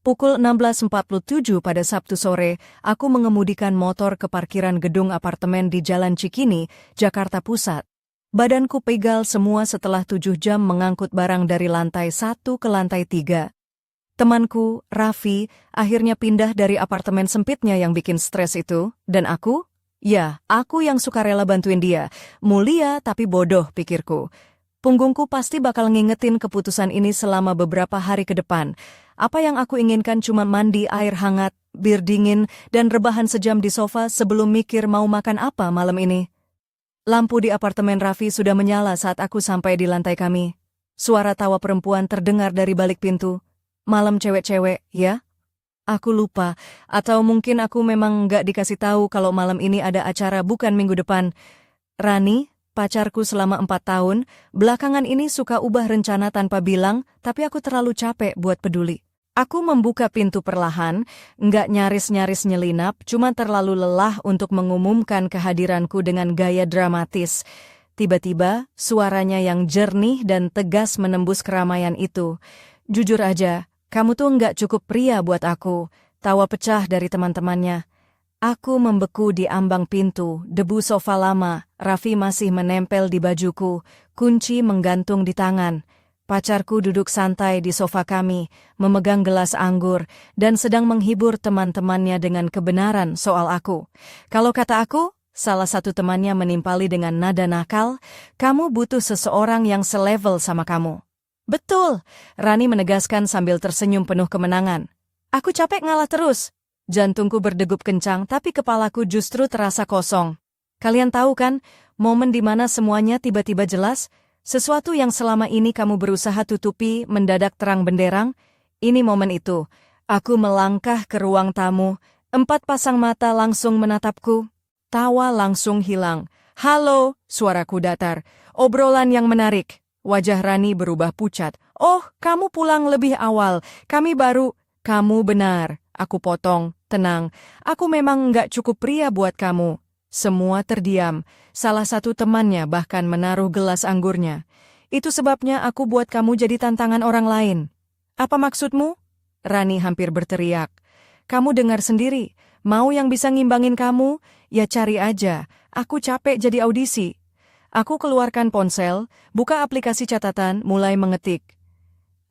Pukul 16.47 pada Sabtu sore, aku mengemudikan motor ke parkiran gedung apartemen di Jalan Cikini, Jakarta Pusat. Badanku pegal semua setelah 7 jam mengangkut barang dari lantai 1 ke lantai 3. Temanku, Raffi, akhirnya pindah dari apartemen sempitnya yang bikin stres itu, dan aku? Ya, aku yang sukarela bantuin dia. Mulia tapi bodoh, pikirku. Punggungku pasti bakal ngingetin keputusan ini selama beberapa hari ke depan. Apa yang aku inginkan cuma mandi air hangat, bir dingin, dan rebahan sejam di sofa sebelum mikir mau makan apa malam ini. Lampu di apartemen Raffi sudah menyala saat aku sampai di lantai kami. Suara tawa perempuan terdengar dari balik pintu. Malam cewek-cewek, ya? Aku lupa, atau mungkin aku memang nggak dikasih tahu kalau malam ini ada acara bukan minggu depan. Rani, pacarku selama 4 tahun, belakangan ini suka ubah rencana tanpa bilang, tapi aku terlalu capek buat peduli. Aku membuka pintu perlahan, nggak nyaris-nyaris nyelinap, cuma terlalu lelah untuk mengumumkan kehadiranku dengan gaya dramatis. Tiba-tiba, suaranya yang jernih dan tegas menembus keramaian itu. Jujur aja, kamu tuh nggak cukup pria buat aku. Tawa pecah dari teman-temannya. Aku membeku di ambang pintu, debu sofa lama, Raffi masih menempel di bajuku, kunci menggantung di tangan. Pacarku duduk santai di sofa kami, memegang gelas anggur, dan sedang menghibur teman-temannya dengan kebenaran soal aku. Kalau kata aku, salah satu temannya menimpali dengan nada nakal, kamu butuh seseorang yang selevel sama kamu. Betul, Rani menegaskan sambil tersenyum penuh kemenangan. Aku capek ngalah terus. Jantungku berdegup kencang, tapi kepalaku justru terasa kosong. Kalian tahu kan, momen di mana semuanya tiba-tiba jelas? Sesuatu yang selama ini kamu berusaha tutupi mendadak terang benderang? Ini momen itu. Aku melangkah ke ruang tamu. 4 pasang mata langsung menatapku. Tawa langsung hilang. Halo, suaraku datar. Obrolan yang menarik. Wajah Rani berubah pucat. Oh, kamu pulang lebih awal. Kami baru... Kamu benar. Aku potong. Tenang. Aku memang nggak cukup pria buat kamu. Semua terdiam. Salah satu temannya bahkan menaruh gelas anggurnya. Itu sebabnya aku buat kamu jadi tantangan orang lain. Apa maksudmu? Rani hampir berteriak. Kamu dengar sendiri. Mau yang bisa ngimbangin kamu? Ya cari aja. Aku capek jadi audisi. Aku keluarkan ponsel, buka aplikasi catatan, mulai mengetik.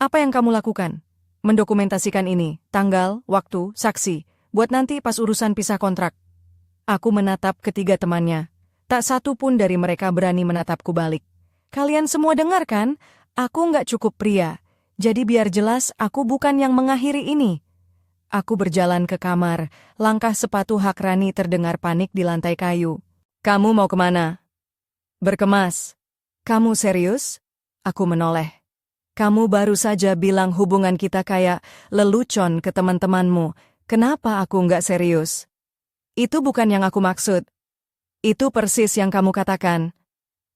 Apa yang kamu lakukan? Mendokumentasikan ini, tanggal, waktu, saksi, buat nanti pas urusan pisah kontrak. Aku menatap ketiga temannya. Tak satu pun dari mereka berani menatapku balik. Kalian semua dengar kan? Aku nggak cukup pria. Jadi biar jelas, aku bukan yang mengakhiri ini. Aku berjalan ke kamar. Langkah sepatu hak Rani terdengar panik di lantai kayu. Kamu mau kemana? Berkemas. Kamu serius? Aku menoleh. Kamu baru saja bilang hubungan kita kayak lelucon ke teman-temanmu. Kenapa aku nggak serius? Itu bukan yang aku maksud. Itu persis yang kamu katakan.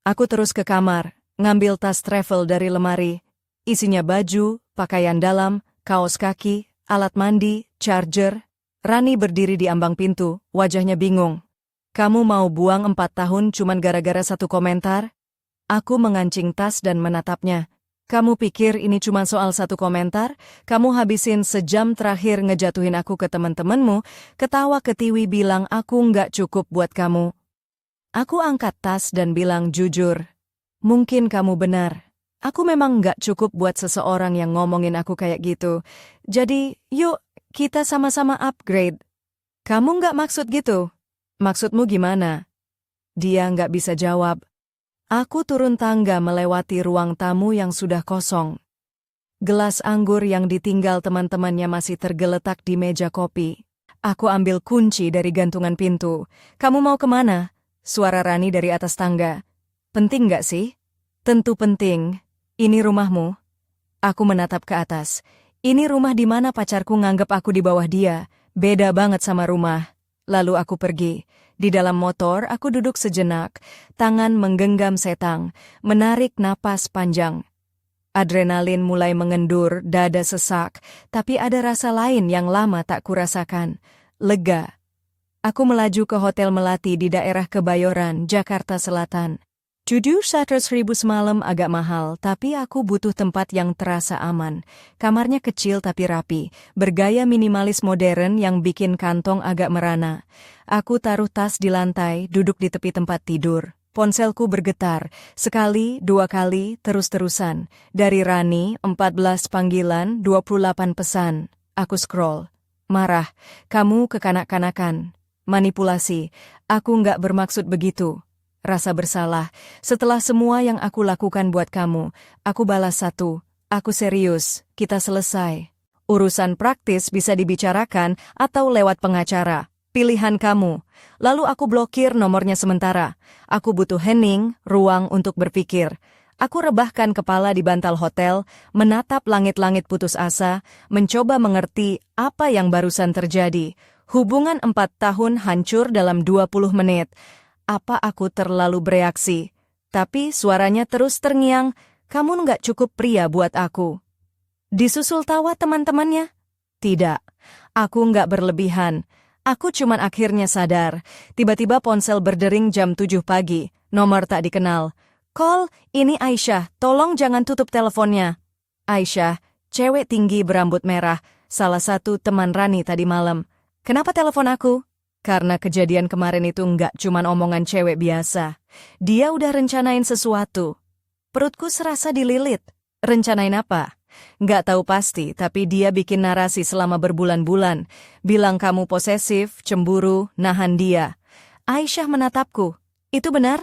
Aku terus ke kamar, ngambil tas travel dari lemari. Isinya baju, pakaian dalam, kaos kaki, alat mandi, charger. Rani berdiri di ambang pintu, wajahnya bingung. Kamu mau buang 4 tahun cuman gara-gara satu komentar? Aku mengancing tas dan menatapnya. Kamu pikir ini cuma soal satu komentar? Kamu habisin sejam terakhir ngejatuhin aku ke teman-temanmu, ketawa ketiwi bilang aku nggak cukup buat kamu. Aku angkat tas dan bilang jujur. Mungkin kamu benar. Aku memang nggak cukup buat seseorang yang ngomongin aku kayak gitu. Jadi, yuk, kita sama-sama upgrade. Kamu nggak maksud gitu? Maksudmu gimana? Dia nggak bisa jawab. Aku turun tangga melewati ruang tamu yang sudah kosong. Gelas anggur yang ditinggal teman-temannya masih tergeletak di meja kopi. Aku ambil kunci dari gantungan pintu. Kamu mau kemana? Suara Rani dari atas tangga. Penting nggak sih? Tentu penting. Ini rumahmu. Aku menatap ke atas. Ini rumah di mana pacarku nganggap aku di bawah dia. Beda banget sama rumah. Lalu aku pergi. Di dalam motor, aku duduk sejenak, tangan menggenggam setang, menarik napas panjang. Adrenalin mulai mengendur, dada sesak, tapi ada rasa lain yang lama tak kurasakan. Lega. Aku melaju ke Hotel Melati di daerah Kebayoran, Jakarta Selatan. Jujur 100.000 semalam agak mahal, tapi aku butuh tempat yang terasa aman. Kamarnya kecil tapi rapi, bergaya minimalis modern yang bikin kantong agak merana. Aku taruh tas di lantai, duduk di tepi tempat tidur. Ponselku bergetar, sekali, dua kali, terus-terusan. Dari Rani, 14 panggilan, 28 pesan. Aku scroll. Marah, kamu kekanak-kanakan. Manipulasi, aku nggak bermaksud begitu. Rasa bersalah, setelah semua yang aku lakukan buat kamu, aku balas satu. Aku serius, kita selesai. Urusan praktis bisa dibicarakan atau lewat pengacara. Pilihan kamu. Lalu aku blokir nomornya sementara. Aku butuh hening, ruang untuk berpikir. Aku rebahkan kepala di bantal hotel, menatap langit-langit putus asa, mencoba mengerti apa yang barusan terjadi. Hubungan 4 tahun hancur dalam 20 menit. Apa aku terlalu bereaksi? Tapi suaranya terus terngiang, kamu nggak cukup pria buat aku. Disusul tawa teman-temannya? Tidak, aku nggak berlebihan. Aku cuman akhirnya sadar. Tiba-tiba ponsel berdering jam 7 pagi. Nomor tak dikenal. Call, ini Aisyah. Tolong jangan tutup teleponnya. Aisyah, cewek tinggi berambut merah. Salah satu teman Rani tadi malam. Kenapa telepon aku? Karena kejadian kemarin itu nggak cuman omongan cewek biasa. Dia udah rencanain sesuatu. Perutku serasa dililit. Rencanain apa? Nggak tahu pasti, tapi dia bikin narasi selama berbulan-bulan. Bilang kamu posesif, cemburu, nahan dia. Aisyah menatapku. Itu benar?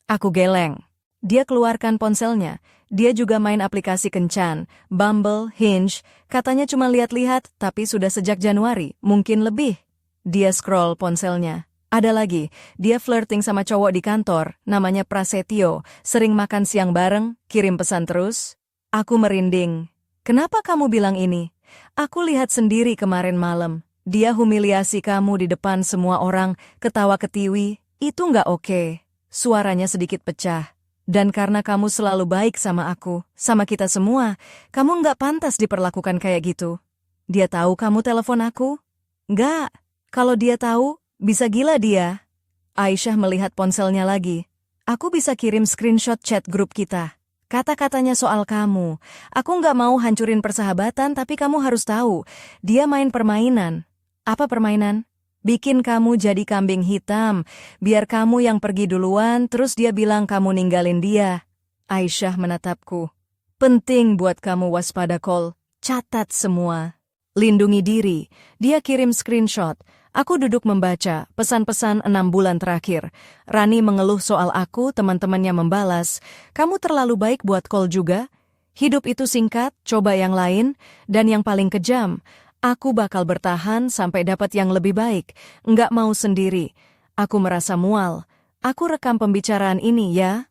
Aku geleng. Dia keluarkan ponselnya. Dia juga main aplikasi kencan. Bumble, Hinge. Katanya cuma lihat-lihat, tapi sudah sejak Januari. Mungkin lebih. Dia scroll ponselnya. Ada lagi, dia flirting sama cowok di kantor. Namanya Prasetyo. Sering makan siang bareng, kirim pesan terus. Aku merinding. Kenapa kamu bilang ini? Aku lihat sendiri kemarin malam. Dia humiliasi kamu di depan semua orang, ketawa ketiwi. Itu nggak oke. Suaranya sedikit pecah. Dan karena kamu selalu baik sama aku, sama kita semua, kamu nggak pantas diperlakukan kayak gitu. Dia tahu kamu telepon aku? Nggak. Kalau dia tahu, bisa gila dia. Aisyah melihat ponselnya lagi. Aku bisa kirim screenshot chat grup kita. Kata-katanya soal kamu. Aku nggak mau hancurin persahabatan, tapi kamu harus tahu. Dia main permainan. Apa permainan? Bikin kamu jadi kambing hitam. Biar kamu yang pergi duluan, terus dia bilang kamu ninggalin dia. Aisyah menatapku. Penting buat kamu waspada call. Catat semua. Lindungi diri. Dia kirim screenshot. Aku duduk membaca pesan-pesan 6 bulan terakhir. Rani mengeluh soal aku, teman-temannya membalas. Kamu terlalu baik buat call juga. Hidup itu singkat, coba yang lain. Dan yang paling kejam, aku bakal bertahan sampai dapat yang lebih baik. Nggak mau sendiri. Aku merasa mual. Aku rekam pembicaraan ini ya.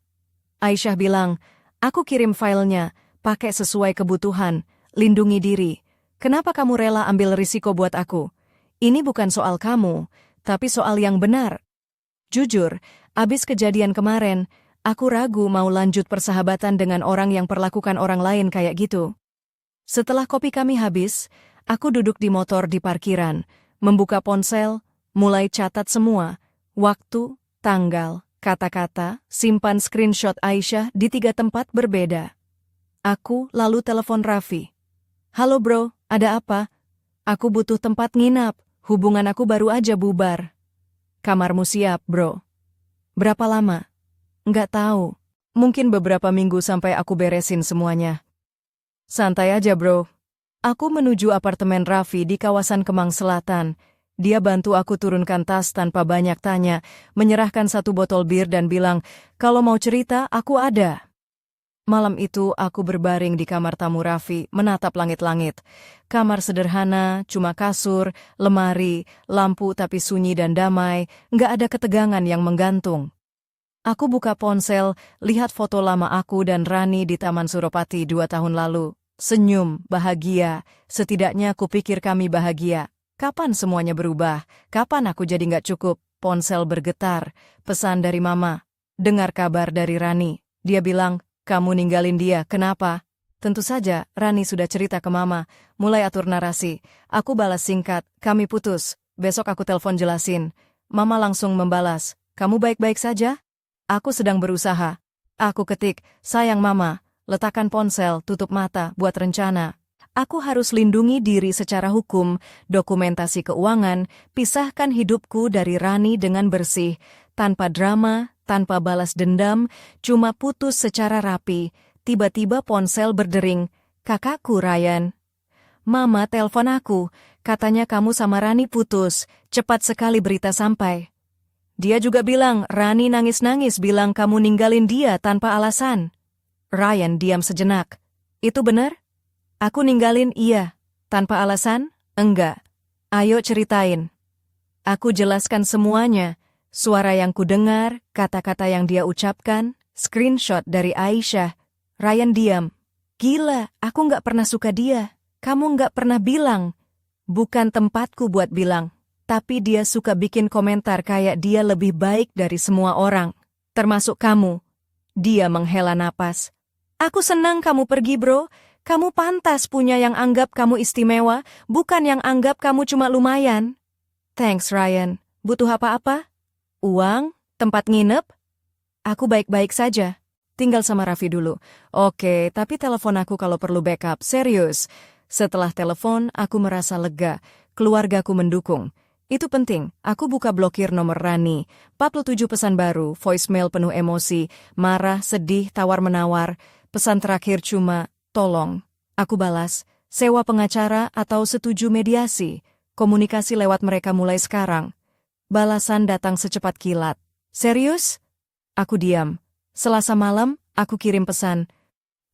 Aisyah bilang, aku kirim filenya, pakai sesuai kebutuhan. Lindungi diri. Kenapa kamu rela ambil risiko buat aku? Ini bukan soal kamu, tapi soal yang benar. Jujur, abis kejadian kemarin, aku ragu mau lanjut persahabatan dengan orang yang perlakukan orang lain kayak gitu. Setelah kopi kami habis, aku duduk di motor di parkiran, membuka ponsel, mulai catat semua, waktu, tanggal, kata-kata, simpan screenshot Aisyah di 3 tempat berbeda. Aku lalu telepon Raffi. Halo bro, ada apa? Aku butuh tempat nginap. Hubungan aku baru aja bubar. Kamarmu siap, bro. Berapa lama? Nggak tahu. Mungkin beberapa minggu sampai aku beresin semuanya. Santai aja, bro. Aku menuju apartemen Raffi di kawasan Kemang Selatan. Dia bantu aku turunkan tas tanpa banyak tanya, menyerahkan 1 botol bir dan bilang, kalau mau cerita, aku ada. Malam itu aku berbaring di kamar tamu Raffi, menatap langit-langit. Kamar sederhana, cuma kasur, lemari, lampu tapi sunyi dan damai, nggak ada ketegangan yang menggantung. Aku buka ponsel, lihat foto lama aku dan Rani di Taman Suropati 2 tahun lalu. Senyum, bahagia, setidaknya aku pikir kami bahagia. Kapan semuanya berubah? Kapan aku jadi nggak cukup? Ponsel bergetar, pesan dari mama. Dengar kabar dari Rani. Dia bilang, kamu ninggalin dia, kenapa? Tentu saja, Rani sudah cerita ke mama, mulai atur narasi. Aku balas singkat, kami putus, besok aku telepon jelasin. Mama langsung membalas, kamu baik-baik saja? Aku sedang berusaha. Aku ketik, sayang mama, letakkan ponsel, tutup mata, buat rencana. Aku harus lindungi diri secara hukum, dokumentasi keuangan, pisahkan hidupku dari Rani dengan bersih, tanpa drama, tanpa balas dendam, cuma putus secara rapi. Tiba-tiba ponsel berdering, kakakku Ryan. Mama telepon aku, katanya kamu sama Rani putus, cepat sekali berita sampai. Dia juga bilang, Rani nangis-nangis bilang kamu ninggalin dia tanpa alasan. Ryan diam sejenak. Itu benar? Aku ninggalin iya. Tanpa alasan? Enggak. Ayo ceritain. Aku jelaskan semuanya. Suara yang kudengar, kata-kata yang dia ucapkan, screenshot dari Aisyah. Ryan diam. Gila, aku nggak pernah suka dia. Kamu nggak pernah bilang. Bukan tempatku buat bilang. Tapi dia suka bikin komentar kayak dia lebih baik dari semua orang. Termasuk kamu. Dia menghela napas. Aku senang kamu pergi bro. Kamu pantas punya yang anggap kamu istimewa, bukan yang anggap kamu cuma lumayan. Thanks Ryan. Butuh apa-apa? Uang? Tempat nginep? Aku baik-baik saja. Tinggal sama Raffi dulu. Oke, tapi telepon aku kalau perlu backup. Serius. Setelah telepon, aku merasa lega. Keluargaku mendukung. Itu penting. Aku buka blokir nomor Rani. 47 pesan baru, voicemail penuh emosi, marah, sedih, tawar-menawar. Pesan terakhir cuma, tolong. Aku balas, sewa pengacara atau setuju mediasi. Komunikasi lewat mereka mulai sekarang. Balasan datang secepat kilat. Serius? Aku diam. Selasa malam, aku kirim pesan.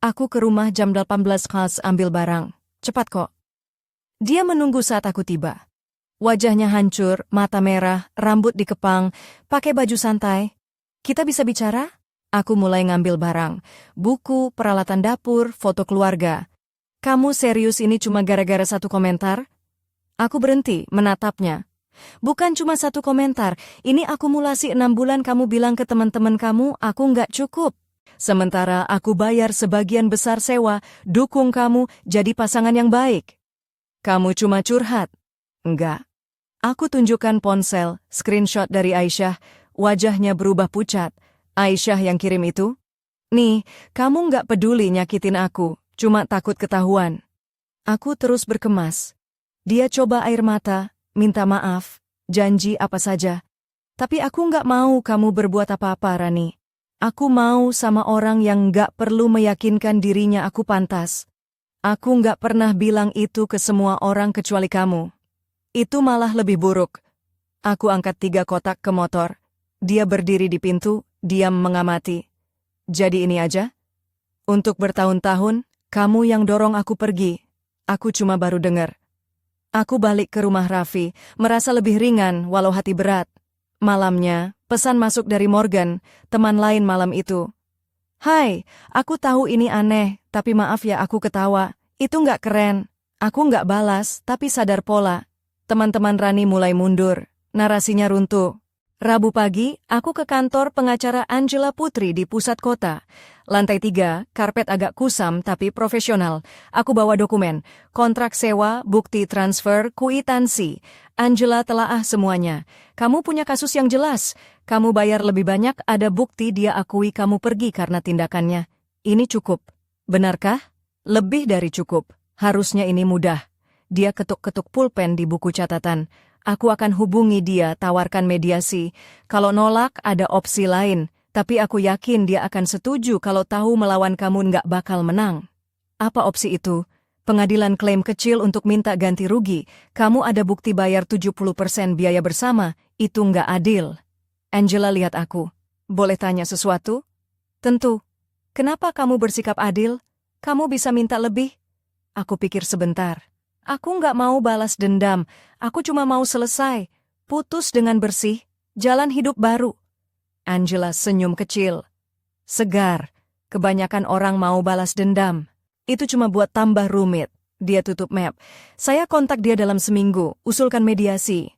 Aku ke rumah jam 18 khas ambil barang. Cepat kok. Dia menunggu saat aku tiba. Wajahnya hancur, mata merah, rambut dikepang, pakai baju santai. Kita bisa bicara? Aku mulai ngambil barang. Buku, peralatan dapur, foto keluarga. Kamu serius ini cuma gara-gara satu komentar? Aku berhenti menatapnya. Bukan cuma satu komentar, ini akumulasi 6 bulan kamu bilang ke teman-teman kamu aku nggak cukup. Sementara aku bayar sebagian besar sewa, dukung kamu jadi pasangan yang baik. Kamu cuma curhat. Enggak. Aku tunjukkan ponsel, screenshot dari Aisyah, wajahnya berubah pucat. Aisyah yang kirim itu? Nih, kamu nggak peduli nyakitin aku, cuma takut ketahuan. Aku terus berkemas. Dia coba air mata, minta maaf, janji apa saja. Tapi aku nggak mau kamu berbuat apa-apa, Rani. Aku mau sama orang yang nggak perlu meyakinkan dirinya aku pantas. Aku nggak pernah bilang itu ke semua orang kecuali kamu. Itu malah lebih buruk. Aku angkat 3 kotak ke motor. Dia berdiri di pintu, diam mengamati. Jadi ini aja? Untuk bertahun-tahun, kamu yang dorong aku pergi. Aku cuma baru dengar. Aku balik ke rumah Raffi, merasa lebih ringan walau hati berat. Malamnya, pesan masuk dari Morgan, teman lain malam itu. Hai, aku tahu ini aneh, tapi maaf ya aku ketawa. Itu nggak keren. Aku nggak balas, tapi sadar pola. Teman-teman Rani mulai mundur. Narasinya runtuh. Rabu pagi, aku ke kantor pengacara Angela Putri di pusat kota. Lantai 3, karpet agak kusam tapi profesional. Aku bawa dokumen, kontrak sewa, bukti transfer, kwitansi. Angela telaah semuanya. Kamu punya kasus yang jelas. Kamu bayar lebih banyak, ada bukti dia akui kamu pergi karena tindakannya. Ini cukup. Benarkah? Lebih dari cukup. Harusnya ini mudah. Dia ketuk-ketuk pulpen di buku catatan. Aku akan hubungi dia, tawarkan mediasi. Kalau nolak, ada opsi lain. Tapi aku yakin dia akan setuju kalau tahu melawan kamu nggak bakal menang. Apa opsi itu? Pengadilan klaim kecil untuk minta ganti rugi. Kamu ada bukti bayar 70% biaya bersama. Itu nggak adil. Angela lihat aku. Boleh tanya sesuatu? Tentu. Kenapa kamu bersikap adil? Kamu bisa minta lebih? Aku pikir sebentar. Aku nggak mau balas dendam. Aku cuma mau selesai. Putus dengan bersih. Jalan hidup baru. Angela senyum kecil. Segar. Kebanyakan orang mau balas dendam. Itu cuma buat tambah rumit. Dia tutup map. Saya kontak dia dalam seminggu. Usulkan mediasi.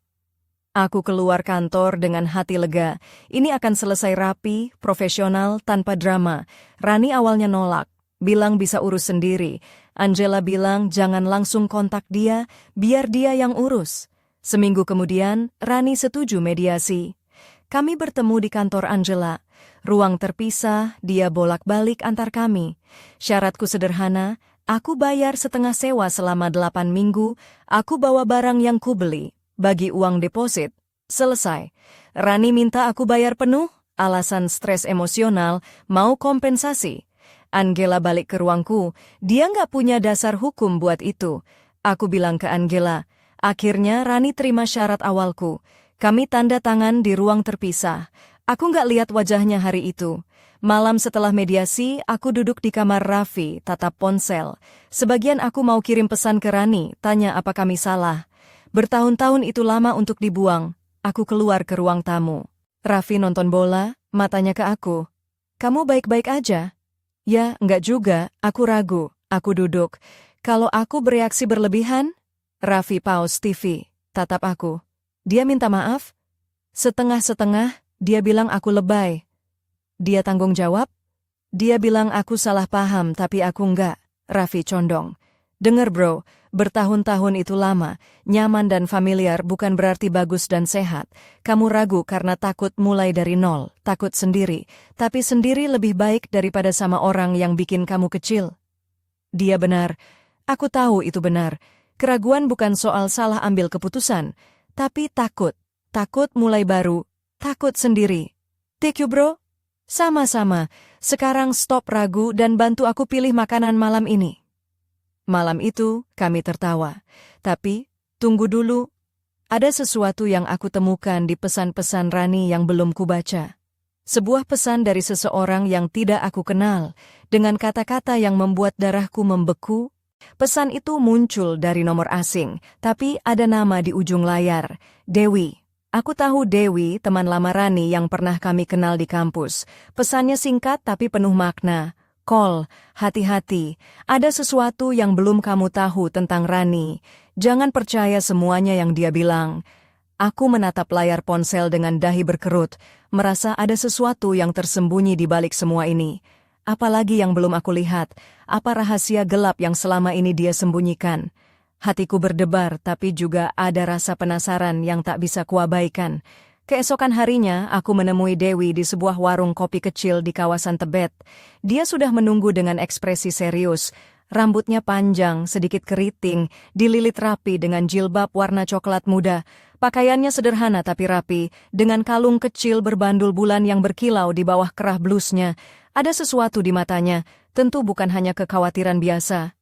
Aku keluar kantor dengan hati lega. Ini akan selesai rapi, profesional, tanpa drama. Rani awalnya nolak. Bilang bisa urus sendiri. Angela bilang jangan langsung kontak dia, biar dia yang urus. Seminggu kemudian, Rani setuju mediasi. Kami bertemu di kantor Angela. Ruang terpisah, dia bolak-balik antar kami. Syaratku sederhana, aku bayar setengah sewa selama 8 minggu, aku bawa barang yang kubeli, bagi uang deposit. Selesai. Rani minta aku bayar penuh, alasan stres emosional, mau kompensasi. Angela balik ke ruangku, dia nggak punya dasar hukum buat itu. Aku bilang ke Angela, akhirnya Rani terima syarat awalku. Kami tanda tangan di ruang terpisah. Aku nggak lihat wajahnya hari itu. Malam setelah mediasi, aku duduk di kamar Raffi, tatap ponsel. Sebagian aku mau kirim pesan ke Rani, tanya apa kami salah. Bertahun-tahun itu lama untuk dibuang. Aku keluar ke ruang tamu. Raffi nonton bola, matanya ke aku. Kamu baik-baik aja? Ya, enggak juga, aku ragu. Aku duduk. Kalau aku bereaksi berlebihan? Raffi pause TV, tatap aku. Dia minta maaf? Setengah-setengah, dia bilang aku lebay. Dia tanggung jawab? Dia bilang aku salah paham tapi aku enggak. Raffi condong. Dengar bro, bertahun-tahun itu lama, nyaman dan familiar bukan berarti bagus dan sehat. Kamu ragu karena takut mulai dari nol, takut sendiri. Tapi sendiri lebih baik daripada sama orang yang bikin kamu kecil. Dia benar. Aku tahu itu benar. Keraguan bukan soal salah ambil keputusan, tapi takut. Takut mulai baru, takut sendiri. Thank you bro. Sama-sama. Sekarang stop ragu dan bantu aku pilih makanan malam ini. Malam itu, kami tertawa. Tapi, tunggu dulu. Ada sesuatu yang aku temukan di pesan-pesan Rani yang belum kubaca. Sebuah pesan dari seseorang yang tidak aku kenal, dengan kata-kata yang membuat darahku membeku. Pesan itu muncul dari nomor asing, tapi ada nama di ujung layar, Dewi. Aku tahu Dewi, teman lama Rani yang pernah kami kenal di kampus. Pesannya singkat tapi penuh makna. Call, hati-hati, ada sesuatu yang belum kamu tahu tentang Rani. Jangan percaya semuanya yang dia bilang. Aku menatap layar ponsel dengan dahi berkerut, merasa ada sesuatu yang tersembunyi di balik semua ini. Apalagi yang belum aku lihat, apa rahasia gelap yang selama ini dia sembunyikan. Hatiku berdebar tapi juga ada rasa penasaran yang tak bisa kuabaikan. Keesokan harinya, aku menemui Dewi di sebuah warung kopi kecil di kawasan Tebet. Dia sudah menunggu dengan ekspresi serius. Rambutnya panjang, sedikit keriting, dililit rapi dengan jilbab warna coklat muda. Pakaiannya sederhana tapi rapi, dengan kalung kecil berbandul bulan yang berkilau di bawah kerah blusnya. Ada sesuatu di matanya, tentu bukan hanya kekhawatiran biasa.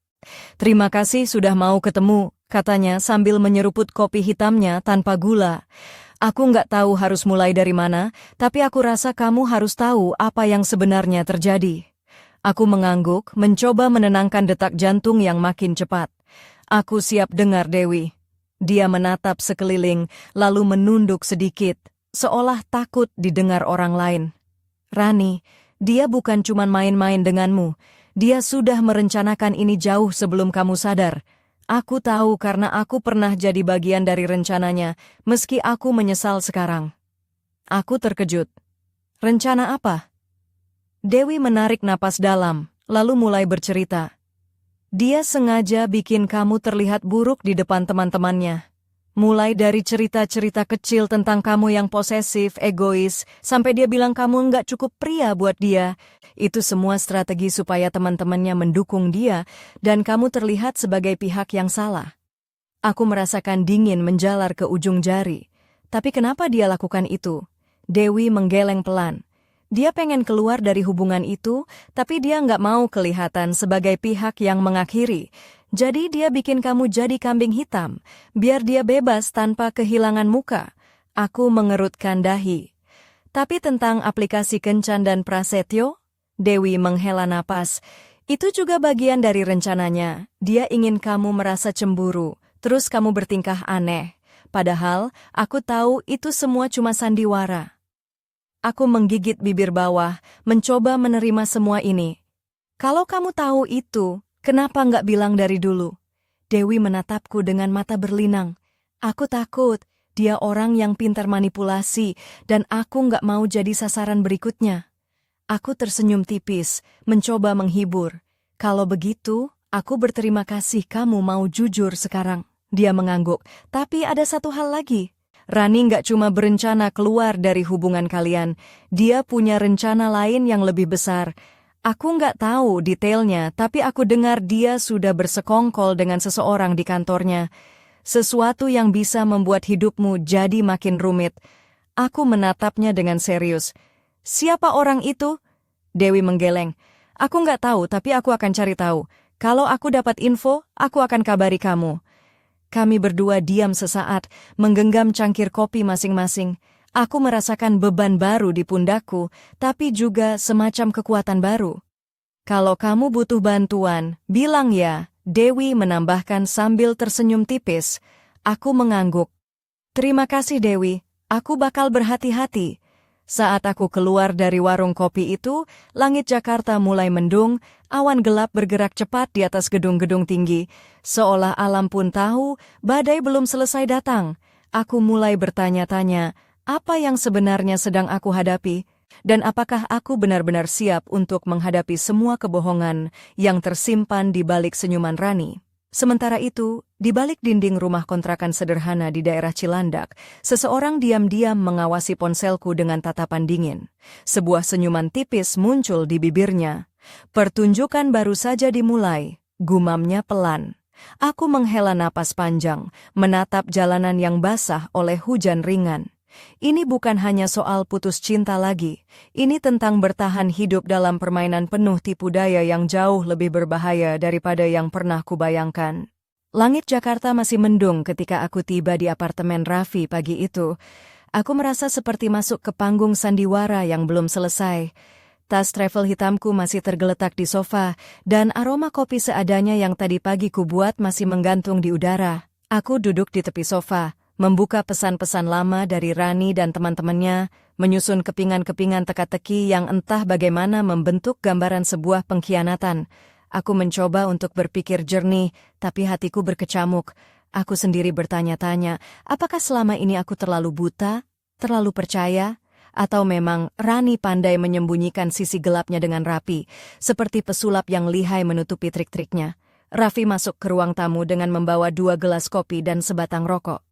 Terima kasih sudah mau ketemu, katanya sambil menyeruput kopi hitamnya tanpa gula. Aku nggak tahu harus mulai dari mana, tapi aku rasa kamu harus tahu apa yang sebenarnya terjadi. Aku mengangguk, mencoba menenangkan detak jantung yang makin cepat. Aku siap dengar Dewi. Dia menatap sekeliling, lalu menunduk sedikit, seolah takut didengar orang lain. Rani, dia bukan cuma main-main denganmu. Dia sudah merencanakan ini jauh sebelum kamu sadar. Aku tahu karena aku pernah jadi bagian dari rencananya, meski aku menyesal sekarang. Aku terkejut. Rencana apa? Dewi menarik napas dalam, lalu mulai bercerita. Dia sengaja bikin kamu terlihat buruk di depan teman-temannya. Mulai dari cerita-cerita kecil tentang kamu yang posesif, egois, sampai dia bilang kamu nggak cukup pria buat dia. Itu semua strategi supaya teman-temannya mendukung dia, dan kamu terlihat sebagai pihak yang salah. Aku merasakan dingin menjalar ke ujung jari. Tapi kenapa dia lakukan itu? Dewi menggeleng pelan. Dia pengen keluar dari hubungan itu, tapi dia nggak mau kelihatan sebagai pihak yang mengakhiri. Jadi dia bikin kamu jadi kambing hitam, biar dia bebas tanpa kehilangan muka. Aku mengerutkan dahi. Tapi tentang aplikasi Kencan dan Prasetyo, Dewi menghela napas. Itu juga bagian dari rencananya. Dia ingin kamu merasa cemburu, terus kamu bertingkah aneh. Padahal, aku tahu itu semua cuma sandiwara. Aku menggigit bibir bawah, mencoba menerima semua ini. Kalau kamu tahu itu, kenapa nggak bilang dari dulu? Dewi menatapku dengan mata berlinang. Aku takut, dia orang yang pintar manipulasi, dan aku nggak mau jadi sasaran berikutnya. Aku tersenyum tipis, mencoba menghibur. Kalau begitu, aku berterima kasih kamu mau jujur sekarang. Dia mengangguk, tapi ada satu hal lagi. Rani nggak cuma berencana keluar dari hubungan kalian, dia punya rencana lain yang lebih besar. Aku nggak tahu detailnya, tapi aku dengar dia sudah bersekongkol dengan seseorang di kantornya. Sesuatu yang bisa membuat hidupmu jadi makin rumit. Aku menatapnya dengan serius. Siapa orang itu? Dewi menggeleng. Aku nggak tahu, tapi aku akan cari tahu. Kalau aku dapat info, aku akan kabari kamu. Kami berdua diam sesaat, menggenggam cangkir kopi masing-masing. Aku merasakan beban baru di pundakku, tapi juga semacam kekuatan baru. Kalau kamu butuh bantuan, bilang ya, Dewi menambahkan sambil tersenyum tipis. Aku mengangguk. Terima kasih Dewi, aku bakal berhati-hati. Saat aku keluar dari warung kopi itu, langit Jakarta mulai mendung, awan gelap bergerak cepat di atas gedung-gedung tinggi. Seolah alam pun tahu, badai belum selesai datang. Aku mulai bertanya-tanya, apa yang sebenarnya sedang aku hadapi? Dan apakah aku benar-benar siap untuk menghadapi semua kebohongan yang tersimpan di balik senyuman Rani? Sementara itu, di balik dinding rumah kontrakan sederhana di daerah Cilandak, seseorang diam-diam mengawasi ponselku dengan tatapan dingin. Sebuah senyuman tipis muncul di bibirnya. Pertunjukan baru saja dimulai, gumamnya pelan. Aku menghela napas panjang, menatap jalanan yang basah oleh hujan ringan. Ini bukan hanya soal putus cinta lagi, ini tentang bertahan hidup dalam permainan penuh tipu daya yang jauh lebih berbahaya daripada yang pernah kubayangkan. Langit Jakarta masih mendung ketika aku tiba di apartemen Raffi pagi itu. Aku merasa seperti masuk ke panggung sandiwara yang belum selesai. Tas travel hitamku masih tergeletak di sofa, dan aroma kopi seadanya yang tadi pagi kubuat masih menggantung di udara. Aku duduk di tepi sofa, membuka pesan-pesan lama dari Rani dan teman-temannya, menyusun kepingan-kepingan teka-teki yang entah bagaimana membentuk gambaran sebuah pengkhianatan. Aku mencoba untuk berpikir jernih, tapi hatiku berkecamuk. Aku sendiri bertanya-tanya, apakah selama ini aku terlalu buta, terlalu percaya? Atau memang Rani pandai menyembunyikan sisi gelapnya dengan rapi, seperti pesulap yang lihai menutupi trik-triknya. Raffi masuk ke ruang tamu dengan membawa 2 gelas kopi dan sebatang rokok.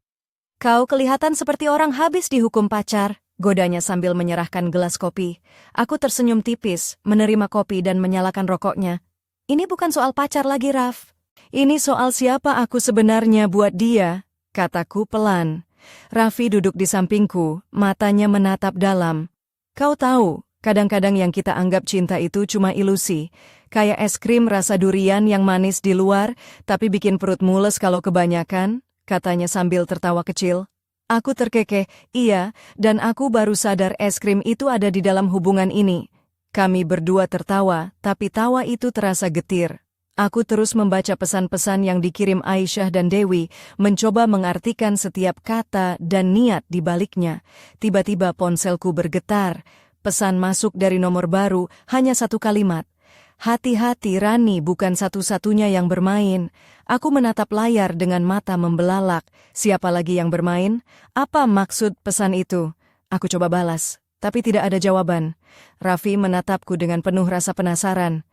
Kau kelihatan seperti orang habis dihukum pacar, godanya sambil menyerahkan gelas kopi. Aku tersenyum tipis, menerima kopi dan menyalakan rokoknya. Ini bukan soal pacar lagi, Raf. Ini soal siapa aku sebenarnya buat dia, kataku pelan. Raffi duduk di sampingku, matanya menatap dalam. Kau tahu, kadang-kadang yang kita anggap cinta itu cuma ilusi. Kayak es krim rasa durian yang manis di luar, tapi bikin perut mules kalau kebanyakan. Katanya sambil tertawa kecil. Aku terkekeh, iya, dan aku baru sadar es krim itu ada di dalam hubungan ini. Kami berdua tertawa, tapi tawa itu terasa getir. Aku terus membaca pesan-pesan yang dikirim Aisyah dan Dewi, mencoba mengartikan setiap kata dan niat di baliknya. Tiba-tiba ponselku bergetar. Pesan masuk dari nomor baru, hanya 1 kalimat. Hati-hati Rani bukan satu-satunya yang bermain. Aku menatap layar dengan mata membelalak. Siapa lagi yang bermain? Apa maksud pesan itu? Aku coba balas, tapi tidak ada jawaban. Raffi menatapku dengan penuh rasa penasaran.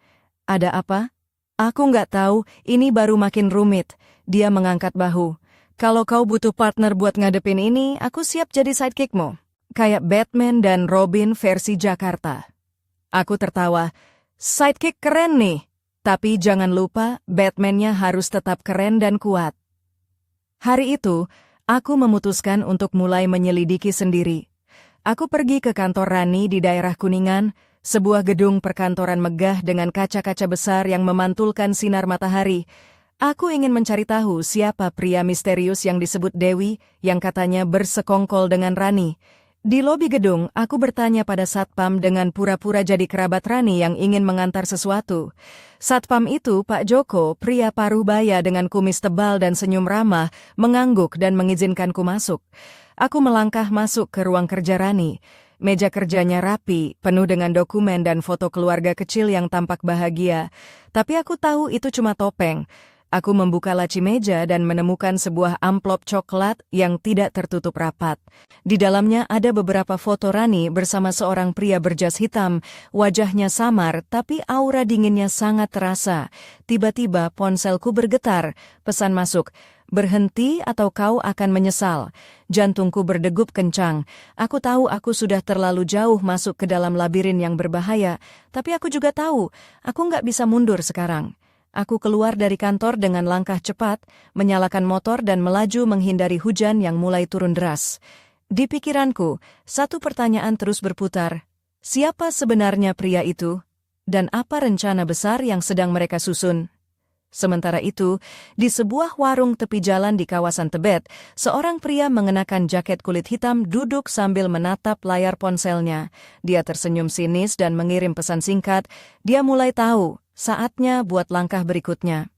Ada apa? Aku nggak tahu, ini baru makin rumit. Dia mengangkat bahu. Kalau kau butuh partner buat ngadepin ini, aku siap jadi sidekickmu. Kayak Batman dan Robin versi Jakarta. Aku tertawa. Sidekick keren nih, tapi jangan lupa Batman-nya harus tetap keren dan kuat. Hari itu, aku memutuskan untuk mulai menyelidiki sendiri. Aku pergi ke kantor Rani di daerah Kuningan, sebuah gedung perkantoran megah dengan kaca-kaca besar yang memantulkan sinar matahari. Aku ingin mencari tahu siapa pria misterius yang disebut Dewi yang katanya bersekongkol dengan Rani. Di lobi gedung, aku bertanya pada satpam dengan pura-pura jadi kerabat Rani yang ingin mengantar sesuatu. Satpam itu, Pak Joko, pria paruh baya dengan kumis tebal dan senyum ramah, mengangguk dan mengizinkanku masuk. Aku melangkah masuk ke ruang kerja Rani. Meja kerjanya rapi, penuh dengan dokumen dan foto keluarga kecil yang tampak bahagia. Tapi aku tahu itu cuma topeng. Aku membuka laci meja dan menemukan sebuah amplop coklat yang tidak tertutup rapat. Di dalamnya ada beberapa foto Rani bersama seorang pria berjas hitam. Wajahnya samar, tapi aura dinginnya sangat terasa. Tiba-tiba ponselku bergetar. Pesan masuk. Berhenti atau kau akan menyesal. Jantungku berdegup kencang. Aku tahu aku sudah terlalu jauh masuk ke dalam labirin yang berbahaya, tapi aku juga tahu aku nggak bisa mundur sekarang. Aku keluar dari kantor dengan langkah cepat, menyalakan motor dan melaju menghindari hujan yang mulai turun deras. Di pikiranku, satu pertanyaan terus berputar. Siapa sebenarnya pria itu? Dan apa rencana besar yang sedang mereka susun? Sementara itu, di sebuah warung tepi jalan di kawasan Tebet, seorang pria mengenakan jaket kulit hitam duduk sambil menatap layar ponselnya. Dia tersenyum sinis dan mengirim pesan singkat. Dia mulai tahu, saatnya buat langkah berikutnya.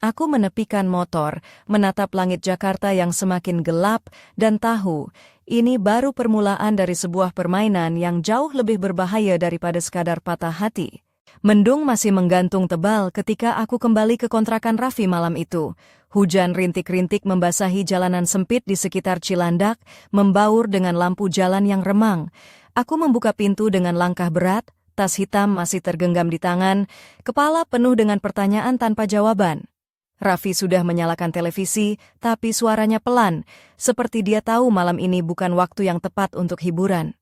Aku menepikan motor, menatap langit Jakarta yang semakin gelap, dan tahu, ini baru permulaan dari sebuah permainan yang jauh lebih berbahaya daripada sekadar patah hati. Mendung masih menggantung tebal ketika aku kembali ke kontrakan Raffi malam itu. Hujan rintik-rintik membasahi jalanan sempit di sekitar Cilandak, membaur dengan lampu jalan yang remang. Aku membuka pintu dengan langkah berat, tas hitam masih tergenggam di tangan, kepala penuh dengan pertanyaan tanpa jawaban. Raffi sudah menyalakan televisi, tapi suaranya pelan, seperti dia tahu malam ini bukan waktu yang tepat untuk hiburan.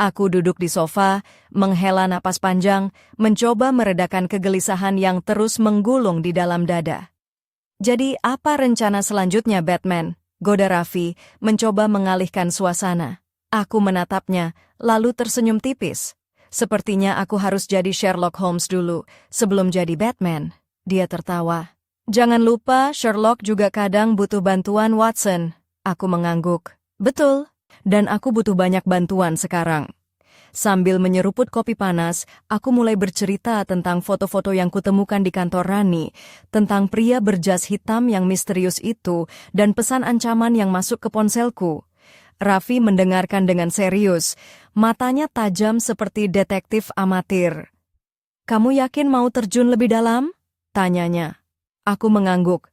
Aku duduk di sofa, menghela napas panjang, mencoba meredakan kegelisahan yang terus menggulung di dalam dada. Jadi apa rencana selanjutnya, Batman? Goda Raffi, mencoba mengalihkan suasana. Aku menatapnya, lalu tersenyum tipis. Sepertinya aku harus jadi Sherlock Holmes dulu, sebelum jadi Batman. Dia tertawa. Jangan lupa, Sherlock juga kadang butuh bantuan Watson. Aku mengangguk. Betul. Dan aku butuh banyak bantuan sekarang. Sambil menyeruput kopi panas, aku mulai bercerita tentang foto-foto yang kutemukan di kantor Rani, tentang pria berjas hitam yang misterius itu, dan pesan ancaman yang masuk ke ponselku. Raffi mendengarkan dengan serius, matanya tajam seperti detektif amatir. Kamu yakin mau terjun lebih dalam? Tanyanya. Aku mengangguk.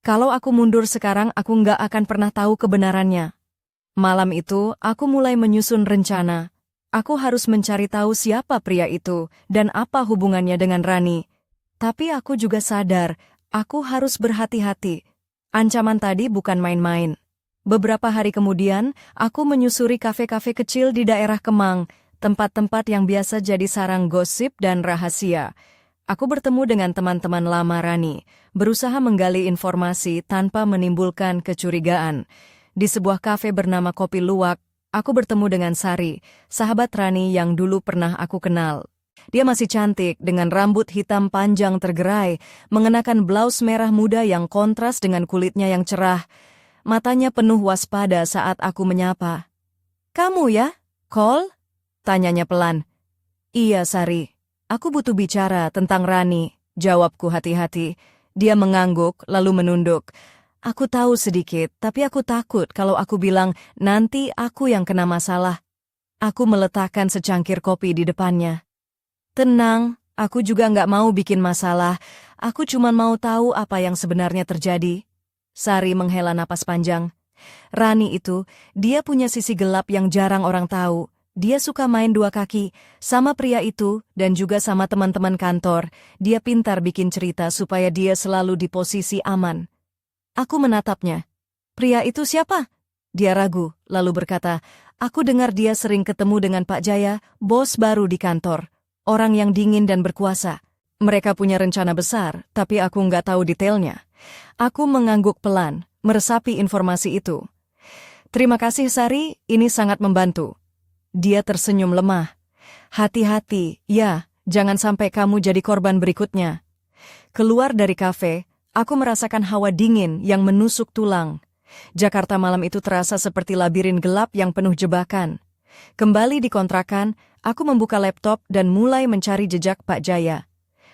Kalau aku mundur sekarang, aku nggak akan pernah tahu kebenarannya. Malam itu, aku mulai menyusun rencana. Aku harus mencari tahu siapa pria itu dan apa hubungannya dengan Rani. Tapi aku juga sadar, aku harus berhati-hati. Ancaman tadi bukan main-main. Beberapa hari kemudian, aku menyusuri kafe-kafe kecil di daerah Kemang, tempat-tempat yang biasa jadi sarang gosip dan rahasia. Aku bertemu dengan teman-teman lama Rani, berusaha menggali informasi tanpa menimbulkan kecurigaan. Di sebuah kafe bernama Kopi Luwak, aku bertemu dengan Sari, sahabat Rani yang dulu pernah aku kenal. Dia masih cantik dengan rambut hitam panjang tergerai, mengenakan blaus merah muda yang kontras dengan kulitnya yang cerah. Matanya penuh waspada saat aku menyapa. Kamu ya, Cole? Tanyanya pelan. Iya, Sari. Aku butuh bicara tentang Rani, jawabku hati-hati. Dia mengangguk lalu menunduk. Aku tahu sedikit, tapi aku takut kalau aku bilang nanti aku yang kena masalah. Aku meletakkan secangkir kopi di depannya. Tenang, aku juga nggak mau bikin masalah. Aku cuma mau tahu apa yang sebenarnya terjadi. Sari menghela napas panjang. Rani itu, dia punya sisi gelap yang jarang orang tahu. Dia suka main dua kaki, sama pria itu dan juga sama teman-teman kantor. Dia pintar bikin cerita supaya dia selalu di posisi aman. Aku menatapnya. Pria itu siapa? Dia ragu, lalu berkata, aku dengar dia sering ketemu dengan Pak Jaya, bos baru di kantor. Orang yang dingin dan berkuasa. Mereka punya rencana besar, tapi aku nggak tahu detailnya. Aku mengangguk pelan, meresapi informasi itu. Terima kasih Sari, ini sangat membantu. Dia tersenyum lemah. Hati-hati, ya, jangan sampai kamu jadi korban berikutnya. Keluar dari kafe, aku merasakan hawa dingin yang menusuk tulang. Jakarta malam itu terasa seperti labirin gelap yang penuh jebakan. Kembali di kontrakan, aku membuka laptop dan mulai mencari jejak Pak Jaya.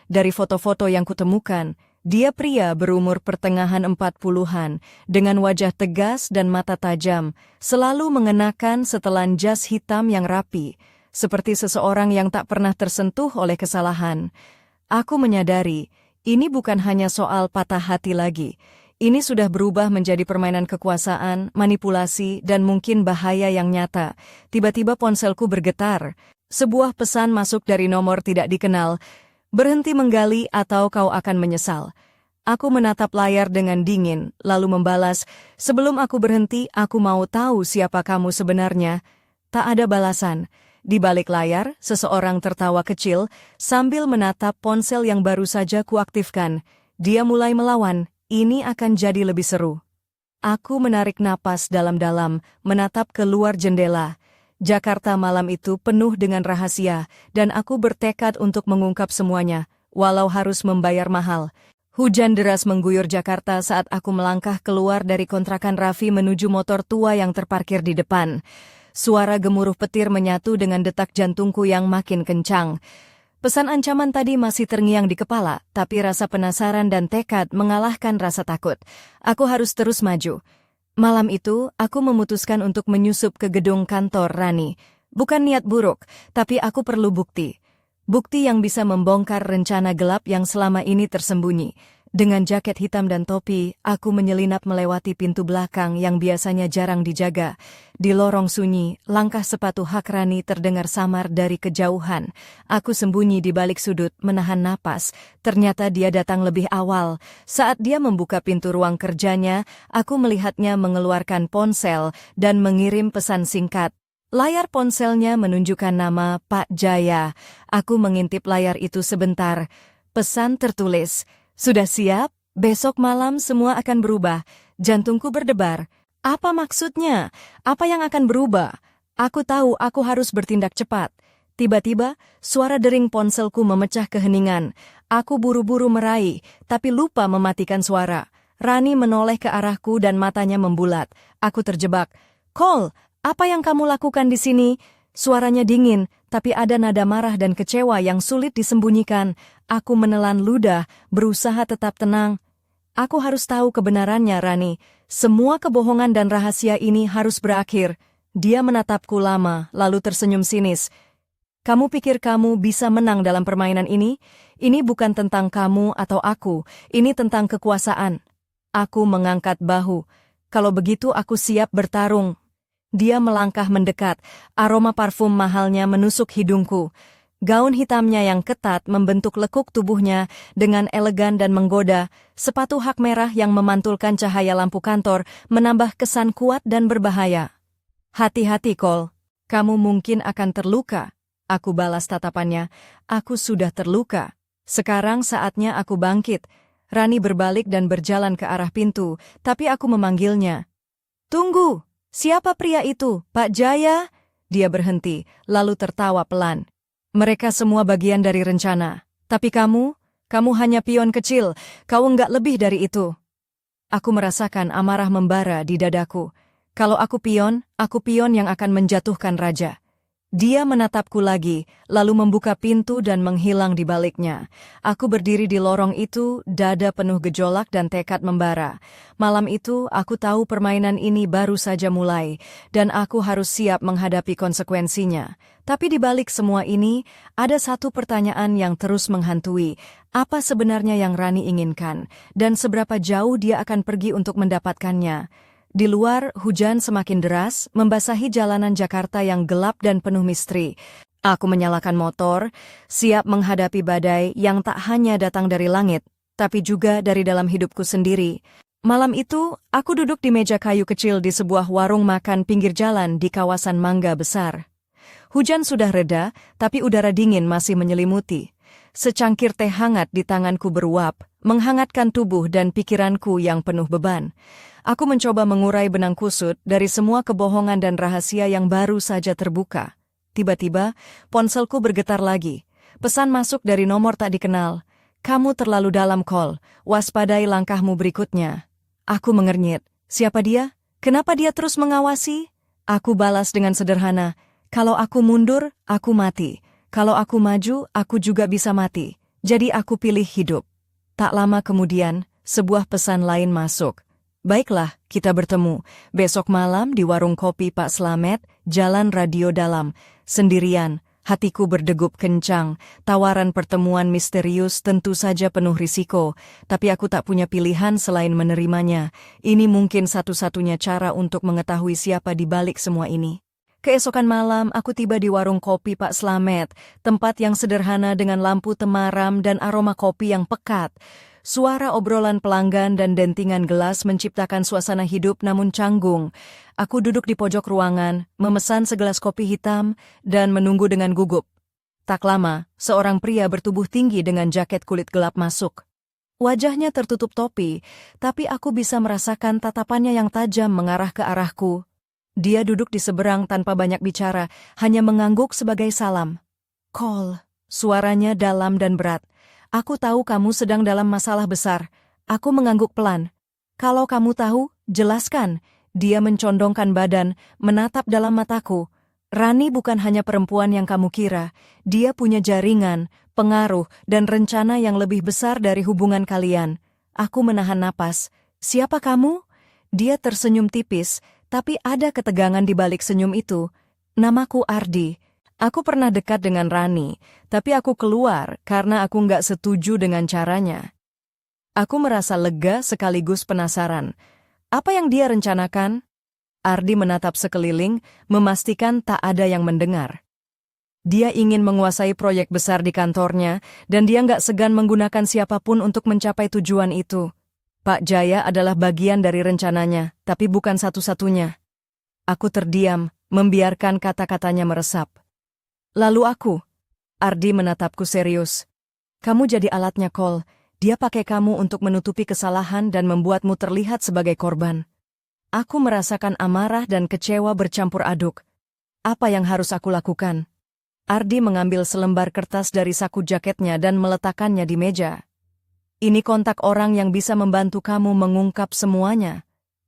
Dari foto-foto yang kutemukan, dia pria berumur pertengahan 40-an, dengan wajah tegas dan mata tajam, selalu mengenakan setelan jas hitam yang rapi, seperti seseorang yang tak pernah tersentuh oleh kesalahan. Aku menyadari, ini bukan hanya soal patah hati lagi. Ini sudah berubah menjadi permainan kekuasaan, manipulasi, dan mungkin bahaya yang nyata. Tiba-tiba ponselku bergetar. Sebuah pesan masuk dari nomor tidak dikenal. Berhenti menggali atau kau akan menyesal. Aku menatap layar dengan dingin, lalu membalas, "Sebelum aku berhenti, aku mau tahu siapa kamu sebenarnya." Tak ada balasan. Di balik layar, seseorang tertawa kecil sambil menatap ponsel yang baru saja kuaktifkan. Dia mulai melawan, ini akan jadi lebih seru. Aku menarik napas dalam-dalam, menatap keluar jendela. Jakarta malam itu penuh dengan rahasia, dan aku bertekad untuk mengungkap semuanya, walau harus membayar mahal. Hujan deras mengguyur Jakarta saat aku melangkah keluar dari kontrakan Raffi menuju motor tua yang terparkir di depan. Suara gemuruh petir menyatu dengan detak jantungku yang makin kencang. Pesan ancaman tadi masih terngiang di kepala, tapi rasa penasaran dan tekad mengalahkan rasa takut. Aku harus terus maju. Malam itu, aku memutuskan untuk menyusup ke gedung kantor Rani. Bukan niat buruk, tapi aku perlu bukti. Bukti yang bisa membongkar rencana gelap yang selama ini tersembunyi. Dengan jaket hitam dan topi, aku menyelinap melewati pintu belakang yang biasanya jarang dijaga. Di lorong sunyi, langkah sepatu hak Rani terdengar samar dari kejauhan. Aku sembunyi di balik sudut, menahan napas. Ternyata dia datang lebih awal. Saat dia membuka pintu ruang kerjanya, aku melihatnya mengeluarkan ponsel dan mengirim pesan singkat. Layar ponselnya menunjukkan nama Pak Jaya. Aku mengintip layar itu sebentar. Pesan tertulis, "Sudah siap? Besok malam semua akan berubah." Jantungku berdebar. Apa maksudnya? Apa yang akan berubah? Aku tahu aku harus bertindak cepat. Tiba-tiba, suara dering ponselku memecah keheningan. Aku buru-buru meraih, tapi lupa mematikan suara. Rani menoleh ke arahku dan matanya membulat. Aku terjebak. "Cole, apa yang kamu lakukan di sini?" Suaranya dingin, tapi ada nada marah dan kecewa yang sulit disembunyikan. Aku menelan ludah, berusaha tetap tenang. "Aku harus tahu kebenarannya, Rani. Semua kebohongan dan rahasia ini harus berakhir." Dia menatapku lama, lalu tersenyum sinis. "Kamu pikir kamu bisa menang dalam permainan ini? Ini bukan tentang kamu atau aku, ini tentang kekuasaan." Aku mengangkat bahu. "Kalau begitu aku siap bertarung." Dia melangkah mendekat, aroma parfum mahalnya menusuk hidungku. Gaun hitamnya yang ketat membentuk lekuk tubuhnya dengan elegan dan menggoda. Sepatu hak merah yang memantulkan cahaya lampu kantor menambah kesan kuat dan berbahaya. "Hati-hati, Cole. Kamu mungkin akan terluka." Aku balas tatapannya. "Aku sudah terluka. Sekarang saatnya aku bangkit." Rani berbalik dan berjalan ke arah pintu, tapi aku memanggilnya. "Tunggu! Siapa pria itu, Pak Jaya?" Dia berhenti, lalu tertawa pelan. "Mereka semua bagian dari rencana. Tapi kamu hanya pion kecil, kau enggak lebih dari itu." Aku merasakan amarah membara di dadaku. Kalau aku pion yang akan menjatuhkan raja. Dia menatapku lagi, lalu membuka pintu dan menghilang di baliknya. Aku berdiri di lorong itu, dada penuh gejolak dan tekad membara. Malam itu, aku tahu permainan ini baru saja mulai, dan aku harus siap menghadapi konsekuensinya. Tapi di balik semua ini, ada satu pertanyaan yang terus menghantui. Apa sebenarnya yang Rani inginkan, dan seberapa jauh dia akan pergi untuk mendapatkannya? Di luar, hujan semakin deras, membasahi jalanan Jakarta yang gelap dan penuh misteri. Aku menyalakan motor, siap menghadapi badai yang tak hanya datang dari langit, tapi juga dari dalam hidupku sendiri. Malam itu, aku duduk di meja kayu kecil di sebuah warung makan pinggir jalan di kawasan Mangga Besar. Hujan sudah reda, tapi udara dingin masih menyelimuti. Secangkir teh hangat di tanganku beruap, menghangatkan tubuh dan pikiranku yang penuh beban. Aku mencoba mengurai benang kusut dari semua kebohongan dan rahasia yang baru saja terbuka. Tiba-tiba, ponselku bergetar lagi. Pesan masuk dari nomor tak dikenal. "Kamu terlalu dalam, Cole. Waspadai langkahmu berikutnya." Aku mengernyit. Siapa dia? Kenapa dia terus mengawasi? Aku balas dengan sederhana. Kalau aku mundur, aku mati. Kalau aku maju, aku juga bisa mati. Jadi aku pilih hidup. Tak lama kemudian, sebuah pesan lain masuk. "Baiklah, kita bertemu. Besok malam di warung kopi Pak Slamet, Jalan Radio Dalam. Sendirian." Hatiku berdegup kencang. Tawaran pertemuan misterius tentu saja penuh risiko, tapi aku tak punya pilihan selain menerimanya. Ini mungkin satu-satunya cara untuk mengetahui siapa di balik semua ini. Keesokan malam, aku tiba di warung kopi Pak Slamet, tempat yang sederhana dengan lampu temaram dan aroma kopi yang pekat. Suara obrolan pelanggan dan dentingan gelas menciptakan suasana hidup namun canggung. Aku duduk di pojok ruangan, memesan segelas kopi hitam, dan menunggu dengan gugup. Tak lama, seorang pria bertubuh tinggi dengan jaket kulit gelap masuk. Wajahnya tertutup topi, tapi aku bisa merasakan tatapannya yang tajam mengarah ke arahku. Dia duduk di seberang tanpa banyak bicara, hanya mengangguk sebagai salam. "Cole," suaranya dalam dan berat. "Aku tahu kamu sedang dalam masalah besar." Aku mengangguk pelan. "Kalau kamu tahu, jelaskan." Dia mencondongkan badan, menatap dalam mataku. "Rani bukan hanya perempuan yang kamu kira. Dia punya jaringan, pengaruh, dan rencana yang lebih besar dari hubungan kalian." Aku menahan napas. "Siapa kamu?" Dia tersenyum tipis, tapi ada ketegangan di balik senyum itu. "Namaku Ardi. Aku pernah dekat dengan Rani, tapi aku keluar karena aku nggak setuju dengan caranya." Aku merasa lega sekaligus penasaran. Apa yang dia rencanakan? Ardi menatap sekeliling, memastikan tak ada yang mendengar. Dia ingin menguasai proyek besar di kantornya, dan dia nggak segan menggunakan siapapun untuk mencapai tujuan itu. Pak Jaya adalah bagian dari rencananya, tapi bukan satu-satunya. Aku terdiam, membiarkan kata-katanya meresap. "Lalu aku?" Ardi menatapku serius. "Kamu jadi alatnya, Cole. Dia pakai kamu untuk menutupi kesalahan dan membuatmu terlihat sebagai korban." Aku merasakan amarah dan kecewa bercampur aduk. Apa yang harus aku lakukan? Ardi mengambil selembar kertas dari saku jaketnya dan meletakkannya di meja. "Ini kontak orang yang bisa membantu kamu mengungkap semuanya.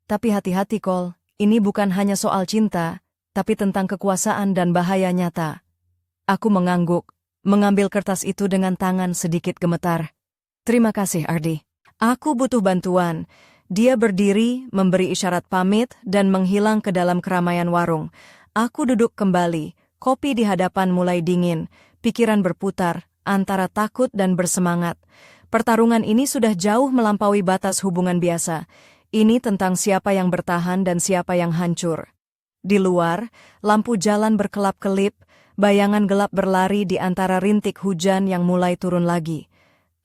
Tapi hati-hati, Cole. Ini bukan hanya soal cinta, tapi tentang kekuasaan dan bahaya nyata." Aku mengangguk, mengambil kertas itu dengan tangan sedikit gemetar. "Terima kasih, Ardi. Aku butuh bantuan." Dia berdiri, memberi isyarat pamit, dan menghilang ke dalam keramaian warung. Aku duduk kembali, kopi di hadapan mulai dingin, pikiran berputar, antara takut dan bersemangat. Pertarungan ini sudah jauh melampaui batas hubungan biasa. Ini tentang siapa yang bertahan dan siapa yang hancur. Di luar, lampu jalan berkelap-kelip, bayangan gelap berlari di antara rintik hujan yang mulai turun lagi.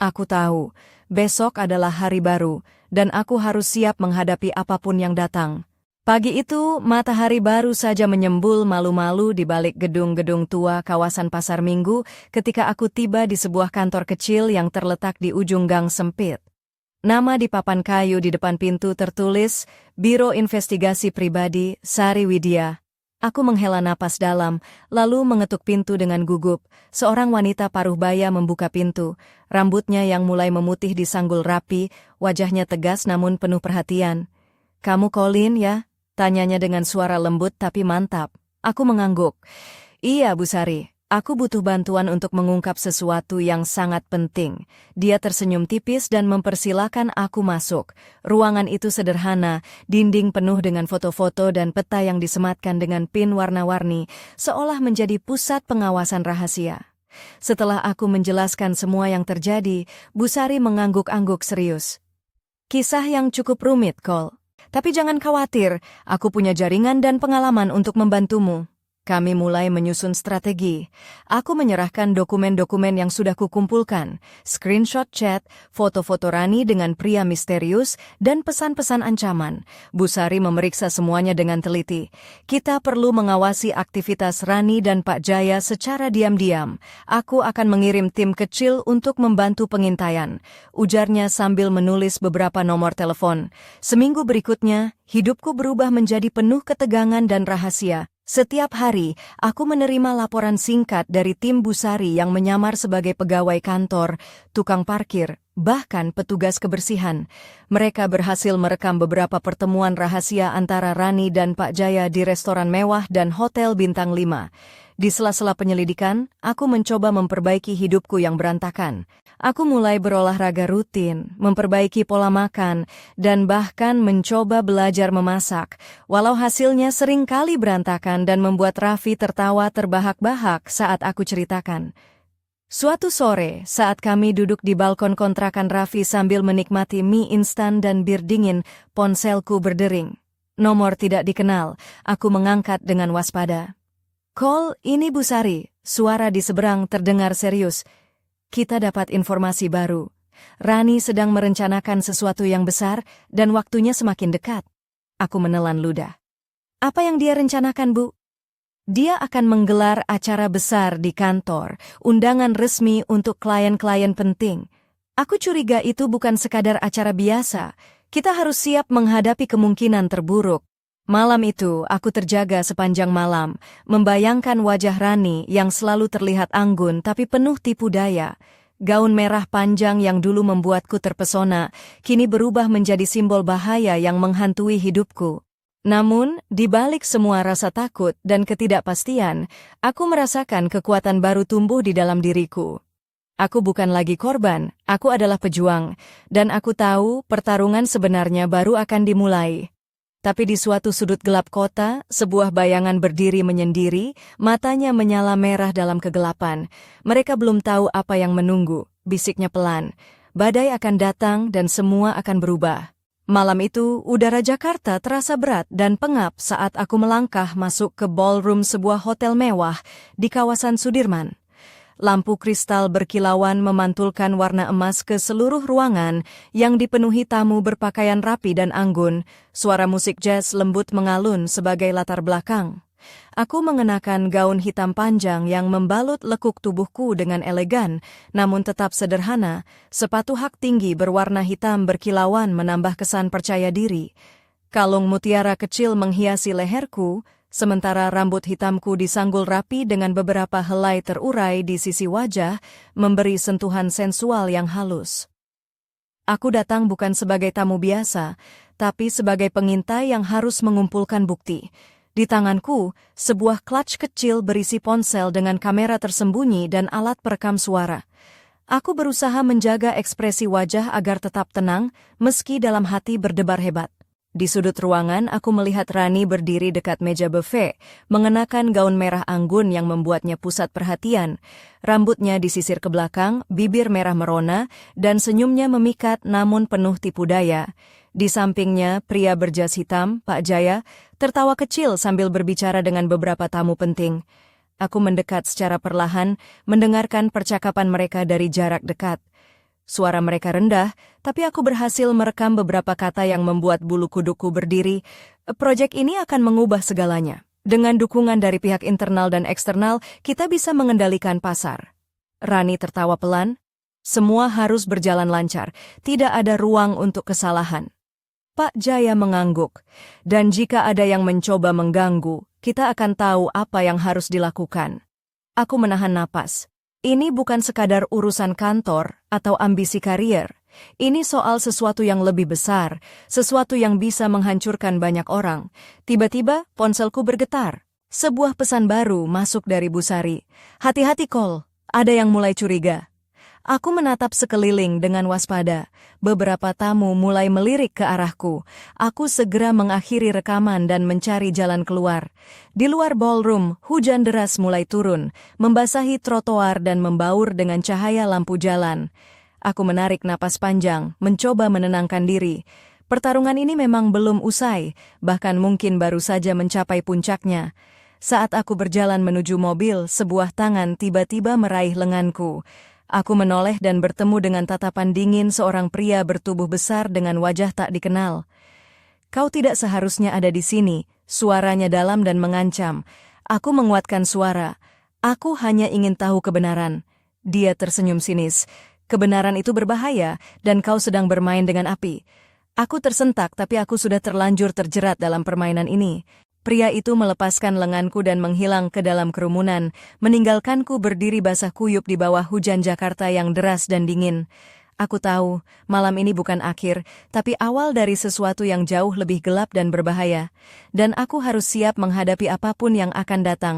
Aku tahu, besok adalah hari baru, dan aku harus siap menghadapi apapun yang datang. Pagi itu, matahari baru saja menyembul malu-malu di balik gedung-gedung tua kawasan Pasar Minggu ketika aku tiba di sebuah kantor kecil yang terletak di ujung gang sempit. Nama di papan kayu di depan pintu tertulis, Biro Investigasi Pribadi, Sari Widya. Aku menghela napas dalam, lalu mengetuk pintu dengan gugup. Seorang wanita paruh baya membuka pintu. Rambutnya yang mulai memutih disanggul rapi, wajahnya tegas namun penuh perhatian. "Kamu Colin, ya?" tanyanya dengan suara lembut tapi mantap. Aku mengangguk. "Iya, Bu Sari. Aku butuh bantuan untuk mengungkap sesuatu yang sangat penting." Dia tersenyum tipis dan mempersilahkan aku masuk. Ruangan itu sederhana, dinding penuh dengan foto-foto dan peta yang disematkan dengan pin warna-warni, seolah menjadi pusat pengawasan rahasia. Setelah aku menjelaskan semua yang terjadi, Bu Sari mengangguk-angguk serius. "Kisah yang cukup rumit, Cole. Tapi jangan khawatir, aku punya jaringan dan pengalaman untuk membantumu." Kami mulai menyusun strategi. Aku menyerahkan dokumen-dokumen yang sudah kukumpulkan, screenshot chat, foto-foto Rani dengan pria misterius, dan pesan-pesan ancaman. Bu Sari memeriksa semuanya dengan teliti. "Kita perlu mengawasi aktivitas Rani dan Pak Jaya secara diam-diam. Aku akan mengirim tim kecil untuk membantu pengintaian," ujarnya sambil menulis beberapa nomor telepon. Seminggu berikutnya, hidupku berubah menjadi penuh ketegangan dan rahasia. Setiap hari, aku menerima laporan singkat dari tim Bu Sari yang menyamar sebagai pegawai kantor, tukang parkir, bahkan petugas kebersihan. Mereka berhasil merekam beberapa pertemuan rahasia antara Rani dan Pak Jaya di restoran mewah dan hotel bintang 5. Di sela-sela penyelidikan, aku mencoba memperbaiki hidupku yang berantakan. Aku mulai berolahraga rutin, memperbaiki pola makan, dan bahkan mencoba belajar memasak, walau hasilnya sering kali berantakan dan membuat Raffi tertawa terbahak-bahak saat aku ceritakan. Suatu sore, saat kami duduk di balkon kontrakan Raffi sambil menikmati mie instan dan bir dingin, ponselku berdering. Nomor tidak dikenal, aku mengangkat dengan waspada. "Cole, ini Bu Sari." Suara di seberang terdengar serius. "Kita dapat informasi baru." Rani sedang merencanakan sesuatu yang besar dan waktunya semakin dekat. Aku menelan ludah. Apa yang dia rencanakan, Bu? Dia akan menggelar acara besar di kantor, undangan resmi untuk klien-klien penting. Aku curiga itu bukan sekadar acara biasa. Kita harus siap menghadapi kemungkinan terburuk. Malam itu, aku terjaga sepanjang malam, membayangkan wajah Rani yang selalu terlihat anggun tapi penuh tipu daya. Gaun merah panjang yang dulu membuatku terpesona, kini berubah menjadi simbol bahaya yang menghantui hidupku. Namun, di balik semua rasa takut dan ketidakpastian, aku merasakan kekuatan baru tumbuh di dalam diriku. Aku bukan lagi korban, aku adalah pejuang, dan aku tahu pertarungan sebenarnya baru akan dimulai. Tapi di suatu sudut gelap kota, sebuah bayangan berdiri menyendiri, matanya menyala merah dalam kegelapan. Mereka belum tahu apa yang menunggu, bisiknya pelan. Badai akan datang dan semua akan berubah. Malam itu, udara Jakarta terasa berat dan pengap saat aku melangkah masuk ke ballroom sebuah hotel mewah di kawasan Sudirman. Lampu kristal berkilauan memantulkan warna emas ke seluruh ruangan yang dipenuhi tamu berpakaian rapi dan anggun. Suara musik jazz lembut mengalun sebagai latar belakang. Aku mengenakan gaun hitam panjang yang membalut lekuk tubuhku dengan elegan, namun tetap sederhana. Sepatu hak tinggi berwarna hitam berkilauan menambah kesan percaya diri. Kalung mutiara kecil menghiasi leherku, sementara rambut hitamku disanggul rapi dengan beberapa helai terurai di sisi wajah, memberi sentuhan sensual yang halus. Aku datang bukan sebagai tamu biasa, tapi sebagai pengintai yang harus mengumpulkan bukti. Di tanganku, sebuah clutch kecil berisi ponsel dengan kamera tersembunyi dan alat perekam suara. Aku berusaha menjaga ekspresi wajah agar tetap tenang, meski dalam hati berdebar hebat. Di sudut ruangan, aku melihat Rani berdiri dekat meja buffet, mengenakan gaun merah anggun yang membuatnya pusat perhatian. Rambutnya disisir ke belakang, bibir merah merona, dan senyumnya memikat namun penuh tipu daya. Di sampingnya, pria berjas hitam, Pak Jaya, tertawa kecil sambil berbicara dengan beberapa tamu penting. Aku mendekat secara perlahan, mendengarkan percakapan mereka dari jarak dekat. Suara mereka rendah, tapi aku berhasil merekam beberapa kata yang membuat bulu kuduku berdiri. Proyek ini akan mengubah segalanya. Dengan dukungan dari pihak internal dan eksternal, kita bisa mengendalikan pasar. Rani tertawa pelan. Semua harus berjalan lancar, tidak ada ruang untuk kesalahan. Pak Jaya mengangguk, dan jika ada yang mencoba mengganggu, kita akan tahu apa yang harus dilakukan. Aku menahan napas. Ini bukan sekadar urusan kantor atau ambisi karier. Ini soal sesuatu yang lebih besar, sesuatu yang bisa menghancurkan banyak orang. Tiba-tiba ponselku bergetar. Sebuah pesan baru masuk dari Bu Sari. Hati-hati Kol, ada yang mulai curiga. Aku menatap sekeliling dengan waspada. Beberapa tamu mulai melirik ke arahku. Aku segera mengakhiri rekaman dan mencari jalan keluar. Di luar ballroom, hujan deras mulai turun, membasahi trotoar dan membaur dengan cahaya lampu jalan. Aku menarik napas panjang, mencoba menenangkan diri. Pertarungan ini memang belum usai, bahkan mungkin baru saja mencapai puncaknya. Saat aku berjalan menuju mobil, sebuah tangan tiba-tiba meraih lenganku. Aku menoleh dan bertemu dengan tatapan dingin seorang pria bertubuh besar dengan wajah tak dikenal. Kau tidak seharusnya ada di sini, suaranya dalam dan mengancam. Aku menguatkan suara. Aku hanya ingin tahu kebenaran. Dia tersenyum sinis. Kebenaran itu berbahaya, dan kau sedang bermain dengan api. Aku tersentak, tapi aku sudah terlanjur terjerat dalam permainan ini. Pria itu melepaskan lenganku dan menghilang ke dalam kerumunan, meninggalkanku berdiri basah kuyup di bawah hujan Jakarta yang deras dan dingin. Aku tahu, malam ini bukan akhir, tapi awal dari sesuatu yang jauh lebih gelap dan berbahaya. Dan aku harus siap menghadapi apapun yang akan datang.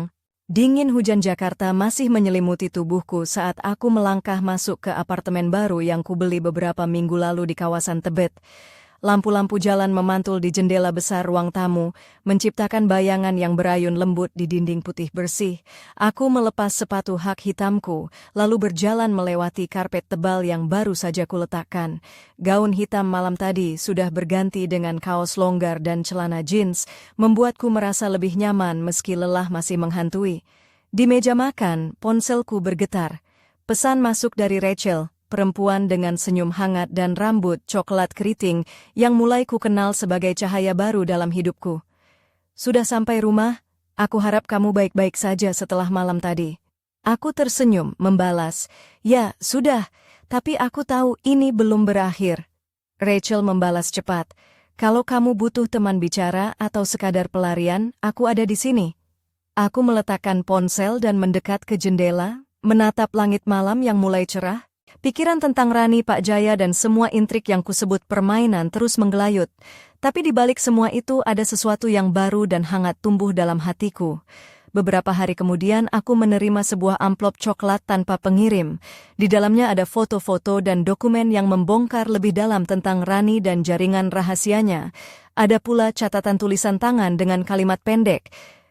Dingin hujan Jakarta masih menyelimuti tubuhku saat aku melangkah masuk ke apartemen baru yang kubeli beberapa minggu lalu di kawasan Tebet. Lampu-lampu jalan memantul di jendela besar ruang tamu, menciptakan bayangan yang berayun lembut di dinding putih bersih. Aku melepas sepatu hak hitamku, lalu berjalan melewati karpet tebal yang baru saja kuletakkan. Gaun hitam malam tadi sudah berganti dengan kaos longgar dan celana jeans, membuatku merasa lebih nyaman meski lelah masih menghantui. Di meja makan, ponselku bergetar. Pesan masuk dari Rachel. perempuan dengan senyum hangat dan rambut coklat keriting yang mulai ku kenal sebagai cahaya baru dalam hidupku. Sudah sampai rumah? Aku harap kamu baik-baik saja setelah malam tadi. Aku tersenyum, membalas, ya, sudah, tapi aku tahu ini belum berakhir. Rachel membalas cepat, kalau kamu butuh teman bicara atau sekadar pelarian, aku ada di sini. Aku meletakkan ponsel dan mendekat ke jendela, menatap langit malam yang mulai cerah. Pikiran tentang Rani, Pak Jaya dan semua intrik yang kusebut permainan terus menggelayut. Tapi di balik semua itu ada sesuatu yang baru dan hangat tumbuh dalam hatiku. Beberapa hari kemudian aku menerima sebuah amplop coklat tanpa pengirim. Di dalamnya ada foto-foto dan dokumen yang membongkar lebih dalam tentang Rani dan jaringan rahasianya. Ada pula catatan tulisan tangan dengan kalimat pendek.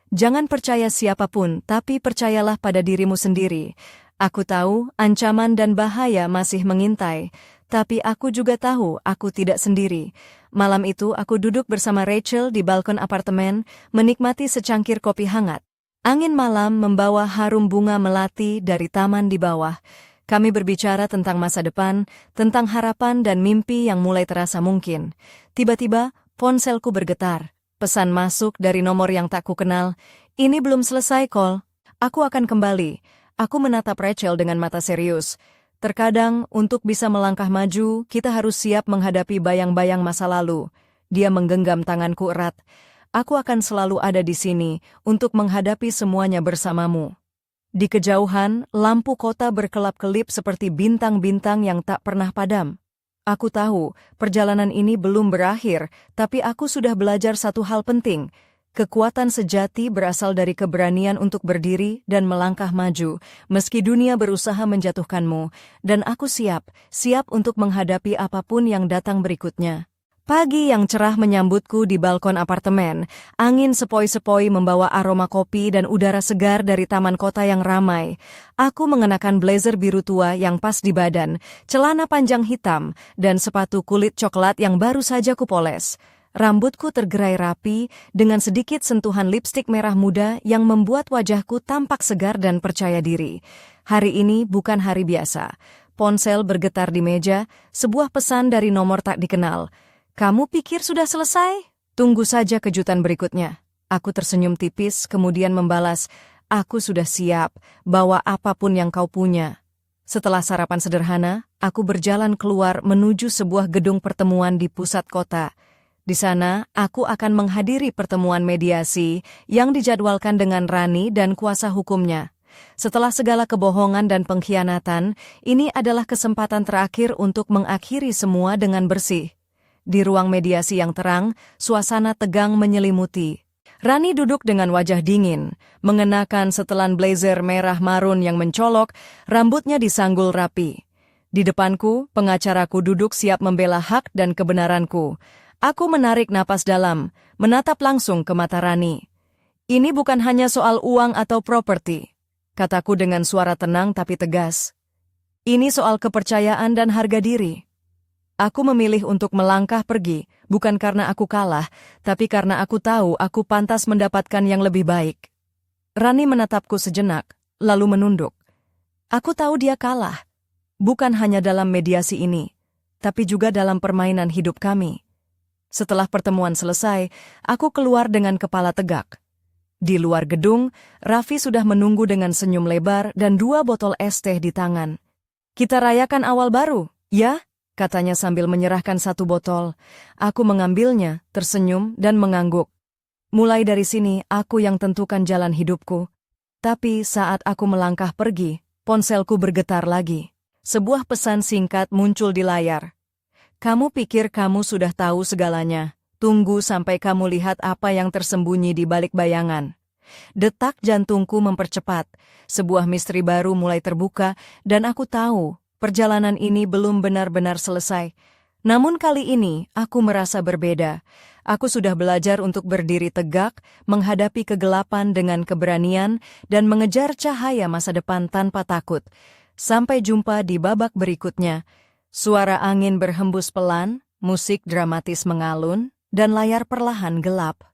Jangan percaya siapapun, tapi percayalah pada dirimu sendiri. Aku tahu ancaman dan bahaya masih mengintai, tapi aku juga tahu aku tidak sendiri. Malam itu aku duduk bersama Rachel di balkon apartemen, menikmati secangkir kopi hangat. Angin malam membawa harum bunga melati dari taman di bawah. Kami berbicara tentang masa depan, tentang harapan dan mimpi yang mulai terasa mungkin. Tiba-tiba, ponselku bergetar. Pesan masuk dari nomor yang tak kukenal. Ini belum selesai, call. Aku akan kembali. Aku menatap Rachel dengan mata serius. Terkadang, untuk bisa melangkah maju, kita harus siap menghadapi bayang-bayang masa lalu. Dia menggenggam tanganku erat. Aku akan selalu ada di sini untuk menghadapi semuanya bersamamu. Di kejauhan, lampu kota berkelap-kelip seperti bintang-bintang yang tak pernah padam. Aku tahu, perjalanan ini belum berakhir, tapi aku sudah belajar satu hal penting. Kekuatan sejati berasal dari keberanian untuk berdiri dan melangkah maju, meski dunia berusaha menjatuhkanmu, dan aku siap untuk menghadapi apapun yang datang berikutnya. Pagi yang cerah menyambutku di balkon apartemen, angin sepoi-sepoi membawa aroma kopi dan udara segar dari taman kota yang ramai. Aku mengenakan blazer biru tua yang pas di badan, celana panjang hitam, dan sepatu kulit coklat yang baru saja kupoles. Rambutku tergerai rapi dengan sedikit sentuhan lipstik merah muda yang membuat wajahku tampak segar dan percaya diri. Hari ini bukan hari biasa. Ponsel bergetar di meja, sebuah pesan dari nomor tak dikenal. Kamu pikir sudah selesai? Tunggu saja kejutan berikutnya. Aku tersenyum tipis, kemudian membalas, aku sudah siap, bawa apapun yang kau punya. Setelah sarapan sederhana, aku berjalan keluar menuju sebuah gedung pertemuan di pusat kota. Di sana, aku akan menghadiri pertemuan mediasi yang dijadwalkan dengan Rani dan kuasa hukumnya. Setelah segala kebohongan dan pengkhianatan, ini adalah kesempatan terakhir untuk mengakhiri semua dengan bersih. Di ruang mediasi yang terang, suasana tegang menyelimuti. Rani duduk dengan wajah dingin, mengenakan setelan blazer merah marun yang mencolok, rambutnya disanggul rapi. Di depanku, pengacaraku duduk siap membela hak dan kebenaranku. Aku menarik napas dalam, menatap langsung ke mata Rani. Ini bukan hanya soal uang atau properti, kataku dengan suara tenang tapi tegas. Ini soal kepercayaan dan harga diri. Aku memilih untuk melangkah pergi, bukan karena aku kalah, tapi karena aku tahu aku pantas mendapatkan yang lebih baik. Rani menatapku sejenak, lalu menunduk. Aku tahu dia kalah, bukan hanya dalam mediasi ini, tapi juga dalam permainan hidup kami. Setelah pertemuan selesai, aku keluar dengan kepala tegak. Di luar gedung, Raffi sudah menunggu dengan senyum lebar dan 2 botol es teh di tangan. Kita rayakan awal baru, ya? Katanya sambil menyerahkan 1 botol. Aku mengambilnya, tersenyum dan mengangguk. Mulai dari sini, aku yang tentukan jalan hidupku. Tapi saat aku melangkah pergi, ponselku bergetar lagi. Sebuah pesan singkat muncul di layar. Kamu pikir kamu sudah tahu segalanya. Tunggu sampai kamu lihat apa yang tersembunyi di balik bayangan. Detak jantungku mempercepat. Sebuah misteri baru mulai terbuka dan aku tahu perjalanan ini belum benar-benar selesai. Namun kali ini aku merasa berbeda. Aku sudah belajar untuk berdiri tegak, menghadapi kegelapan dengan keberanian, dan mengejar cahaya masa depan tanpa takut. Sampai jumpa di babak berikutnya. Suara angin berhembus pelan, musik dramatis mengalun, dan layar perlahan gelap.